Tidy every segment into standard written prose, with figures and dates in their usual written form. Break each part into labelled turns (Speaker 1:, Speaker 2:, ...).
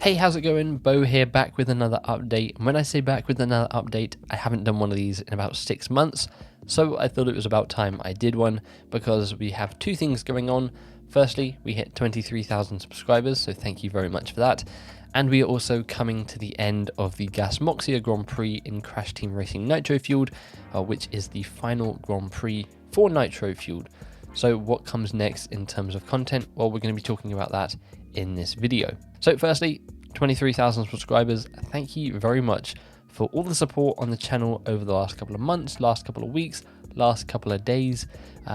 Speaker 1: Hey, how's it going? Bo here, back with another update. And when I say back with another update, I haven't done one of these in about 6 months, so I thought it was about time I did one because we have two things going on. Firstly, we hit 23,000 subscribers, so thank you very much for that. And we are also coming to the end of the Gasmoxia Grand Prix in Crash Team Racing Nitro-Fueled, which is the final Grand Prix for Nitro-Fueled. So what comes next in terms of content? Well, we're going to be talking about that in this video. So firstly, 23,000 subscribers. Thank you very much for all the support on the channel over the last couple of months, last couple of weeks, last couple of days.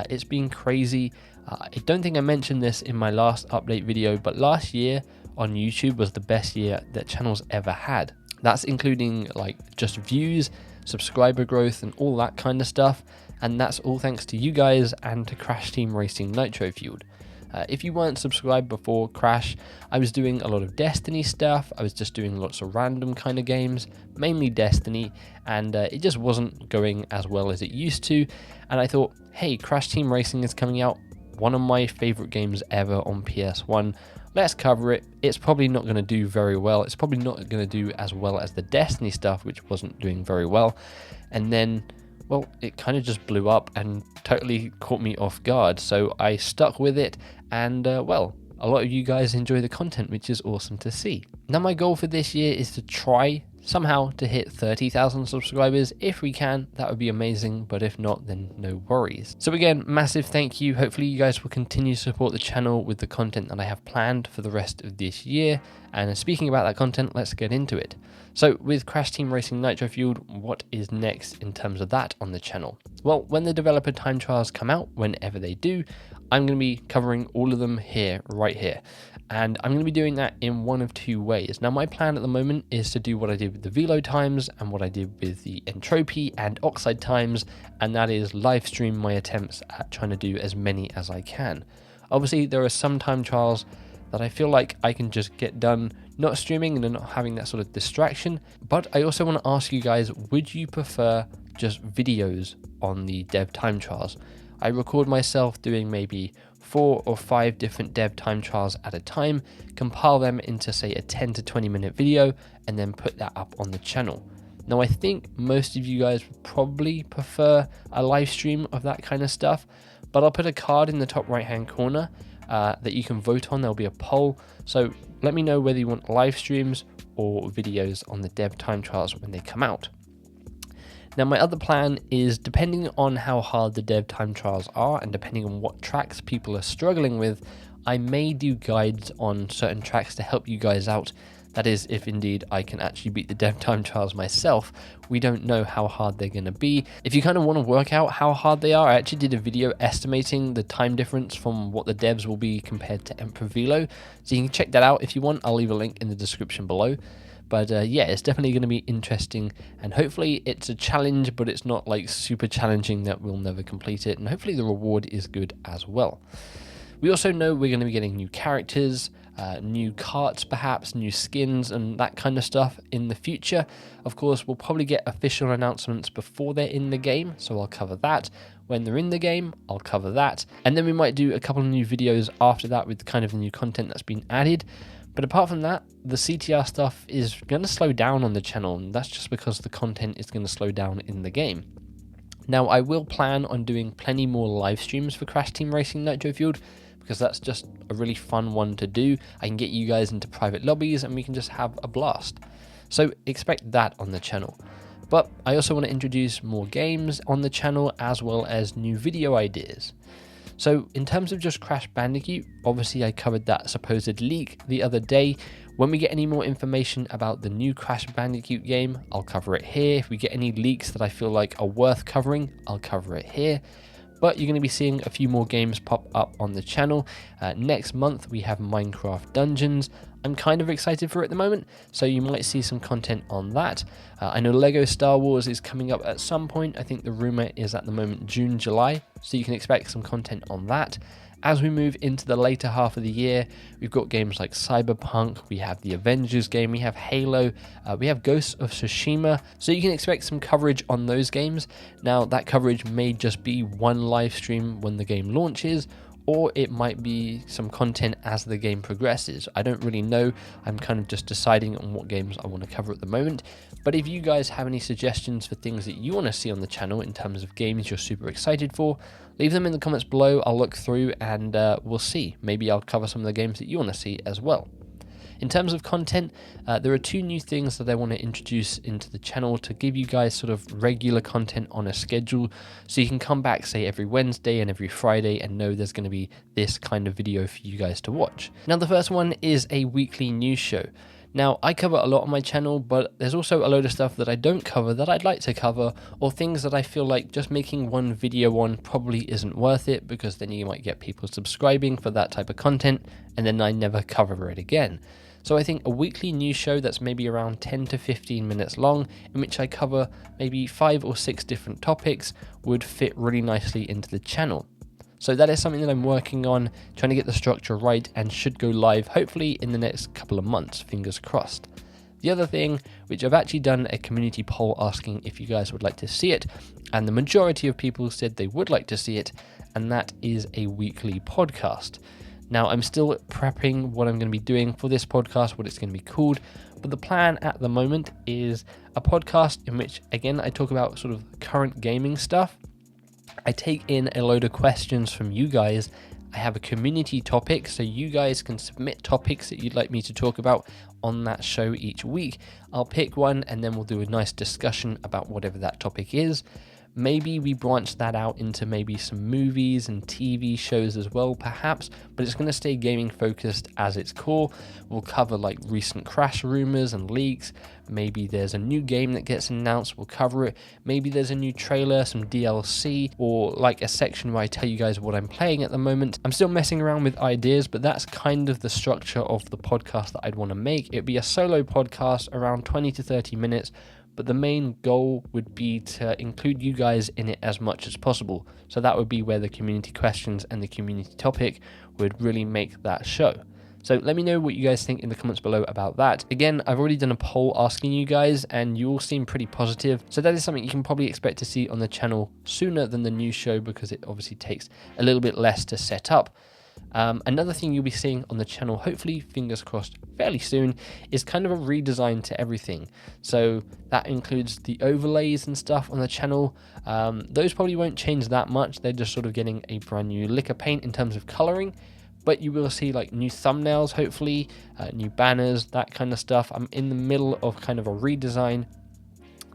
Speaker 1: It's been crazy. I don't think I mentioned this in my last update video, but last year on YouTube was the best year that channel's ever had. That's including like just views, subscriber growth and all that kind of stuff. And that's all thanks to you guys and to Crash Team Racing Nitro-Fueled. If you weren't subscribed before Crash, I was doing a lot of Destiny stuff. I was just doing lots of random kind of games, mainly Destiny, and it just wasn't going as well as it used to. And I thought, hey, Crash Team Racing is coming out, one of my favorite games ever on PS1. Let's cover it. It's probably not going to do very well. It's probably not going to do as well as the Destiny stuff, which wasn't doing very well. And then, well, it kind of just blew up and totally caught me off guard. So I stuck with it, and well, a lot of you guys enjoy the content, which is awesome to see. Now my goal for this year is to try somehow to hit 30,000 subscribers. If we can, that would be amazing, but if not, then no worries. So again, massive thank you. Hopefully you guys will continue to support the channel with the content that I have planned for the rest of this year. And speaking about that content, let's get into it. So with Crash Team Racing Nitro-Fueled, what is next in terms of that on the channel? Well, when the developer time trials come out, whenever they do, I'm going to be covering all of them here, right here. And I'm going to be doing that in one of two ways. Now, my plan at the moment is to do what I did with the velo times and what I did with the entropy and oxide times, and that is live stream my attempts at trying to do as many as I can. Obviously, there are some time trials that I feel like I can just get done not streaming and not having that sort of distraction. But I also want to ask you guys, would you prefer just videos on the dev time trials? I record myself doing maybe 4 or 5 different dev time trials at a time, compile them into say a 10 to 20 minute video, and then put that up on the channel. Now I think most of you guys would probably prefer a live stream of that kind of stuff, but I'll put a card in the top right hand corner that you can vote on. There'll be a poll, so let me know whether you want live streams or videos on the dev time trials when they come out. Now my other plan is, depending on how hard the dev time trials are and depending on what tracks people are struggling with, I may do guides on certain tracks to help you guys out. That is, if indeed I can actually beat the dev time trials myself. We don't know how hard they're going to be. If you kind of want to work out how hard they are, I actually did a video estimating the time difference from what the devs will be compared to Emperor Velo. So you can check that out if you want. I'll leave a link in the description below. But yeah, it's definitely going to be interesting, and hopefully it's a challenge, but it's not like super challenging that we'll never complete it, and hopefully the reward is good as well. We also know we're going to be getting new characters, new carts perhaps, new skins and that kind of stuff in the future. Of course, we'll probably get official announcements before they're in the game, so I'll cover that. When they're in the game, I'll cover that. And then we might do a couple of new videos after that with kind of the new content that's been added. But apart from that, the CTR stuff is going to slow down on the channel, and that's just because the content is going to slow down in the game. Now, I will plan on doing plenty more live streams for Crash Team Racing Nitro-Fueled, because that's just a really fun one to do. I can get you guys into private lobbies and we can just have a blast. So expect that on the channel. But I also want to introduce more games on the channel as well as new video ideas. So in terms of just Crash Bandicoot, obviously I covered that supposed leak the other day. When we get any more information about the new Crash Bandicoot game, I'll cover it here. If we get any leaks that I feel like are worth covering, I'll cover it here. But you're going to be seeing a few more games pop up on the channel. Next month we have Minecraft Dungeons. I'm kind of excited for it at the moment, so you might see some content on that. I know Lego Star Wars is coming up at some point. I think the rumor is at the moment June, July, so you can expect some content on that. As we move into the later half of the year, we've got games like Cyberpunk, we have the Avengers game, we have Halo, we have Ghosts of Tsushima, so you can expect some coverage on those games. Now, that coverage may just be one live stream when the game launches, or it might be some content as the game progresses. I don't really know. I'm kind of just deciding on what games I want to cover at the moment. But if you guys have any suggestions for things that you want to see on the channel in terms of games you're super excited for, leave them in the comments below. I'll look through and we'll see. Maybe I'll cover some of the games that you want to see as well. In terms of content, there are 2 new things that I want to introduce into the channel to give you guys sort of regular content on a schedule, so you can come back, say, every Wednesday and every Friday and know there's going to be this kind of video for you guys to watch. Now, the first one is a weekly news show. Now, I cover a lot on my channel, but there's also a load of stuff that I don't cover that I'd like to cover, or things that I feel like just making one video on probably isn't worth it, because then you might get people subscribing for that type of content, and then I never cover it again. So I think a weekly news show that's maybe around 10 to 15 minutes long, in which I cover maybe 5 or 6 different topics, would fit really nicely into the channel. So that is something that I'm working on, trying to get the structure right, and should go live hopefully in the next couple of months, fingers crossed. The other thing, which I've actually done a community poll asking if you guys would like to see it, and the majority of people said they would like to see it, and that is a weekly podcast. Now, I'm still prepping what I'm going to be doing for this podcast, what it's going to be called, but the plan at the moment is a podcast in which, again, I talk about sort of current gaming stuff. I take in a load of questions from you guys. I have a community topic, so you guys can submit topics that you'd like me to talk about on that show each week. I'll pick one and then we'll do a nice discussion about whatever that topic is. Maybe we branch that out into maybe some movies and TV shows as well, perhaps, but it's going to stay gaming focused as its core. We'll cover like recent crash rumors and leaks. Maybe there's a new game that gets announced, we'll cover it. Maybe there's a new trailer, some DLC, or like a section where I tell you guys what I'm playing at the moment. I'm still messing around with ideas, but that's kind of the structure of the podcast that I'd want to make. It'd be a solo podcast around 20 to 30 minutes, but the main goal would be to include you guys in it as much as possible. So that would be where the community questions and the community topic would really make that show. So let me know what you guys think in the comments below about that. Again, I've already done a poll asking you guys, and you all seem pretty positive. So that is something you can probably expect to see on the channel sooner than the news show, because it obviously takes a little bit less to set up. Another thing you'll be seeing on the channel, hopefully, fingers crossed, fairly soon, is kind of a redesign to everything. So that includes the overlays and stuff on the channel. Those probably won't change that much. They're just sort of getting a brand new lick of paint in terms of coloring. But you will see like new thumbnails, hopefully, new banners, that kind of stuff. I'm in the middle of kind of a redesign.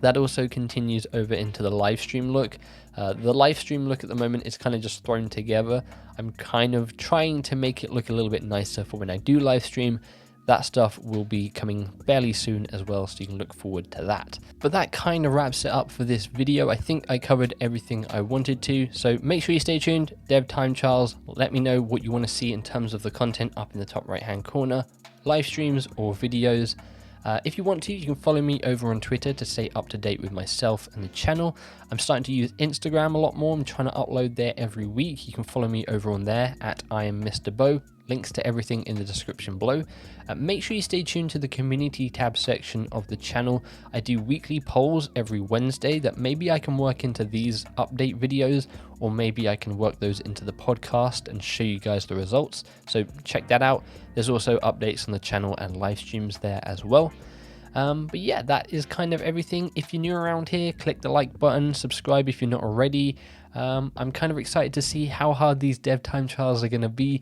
Speaker 1: That also continues over into the live stream look. The live stream look at the moment is kind of just thrown together. I'm kind of trying to make it look a little bit nicer for when I do live stream. That stuff will be coming fairly soon as well, so you can look forward to that. But that kind of wraps it up for this video. I think I covered everything I wanted to, so make sure you stay tuned. Dev Time Charles, let me know what you want to see in terms of the content up in the top right hand corner, live streams or videos. If you want to, you can follow me over on Twitter to stay up to date with myself and the channel. I'm starting to use Instagram a lot more. I'm trying to upload there every week. You can follow me over on there at I am MisterBo. Links to everything in the description below. Make sure you stay tuned to the community tab section of the channel. I do weekly polls every Wednesday that maybe I can work into these update videos, or maybe I can work those into the podcast and show you guys the results. So check that out. There's also updates on the channel and live streams there as well. But yeah, that is kind of everything. If you're new around here, click the like button, subscribe if you're not already. I'm kind of excited to see how hard these dev time trials are going to be.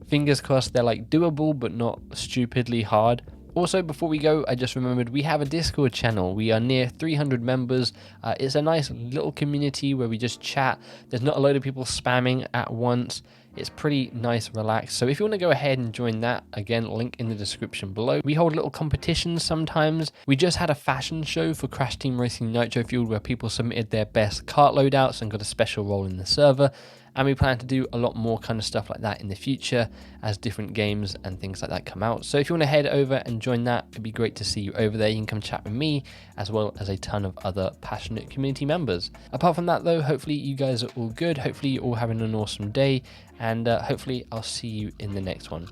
Speaker 1: Fingers crossed they're like doable but not stupidly hard. Also, before we go, I just remembered we have a Discord channel. We are near 300 members. It's a nice little community where we just chat. There's not a load of people spamming at once. It's pretty nice, relaxed. So if you want to go ahead and join that, again, link in the description below. We hold little competitions sometimes. We just had a fashion show for Crash Team Racing Nitro-Fueled where people submitted their best kart loadouts and got a special role in the server. And we plan to do a lot more kind of stuff like that in the future as different games and things like that come out. So if you want to head over and join that, it'd be great to see you over there. You can come chat with me as well as a ton of other passionate community members. Apart from that though, hopefully you guys are all good. Hopefully you're all having an awesome day, and hopefully I'll see you in the next one.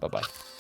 Speaker 1: Bye-bye.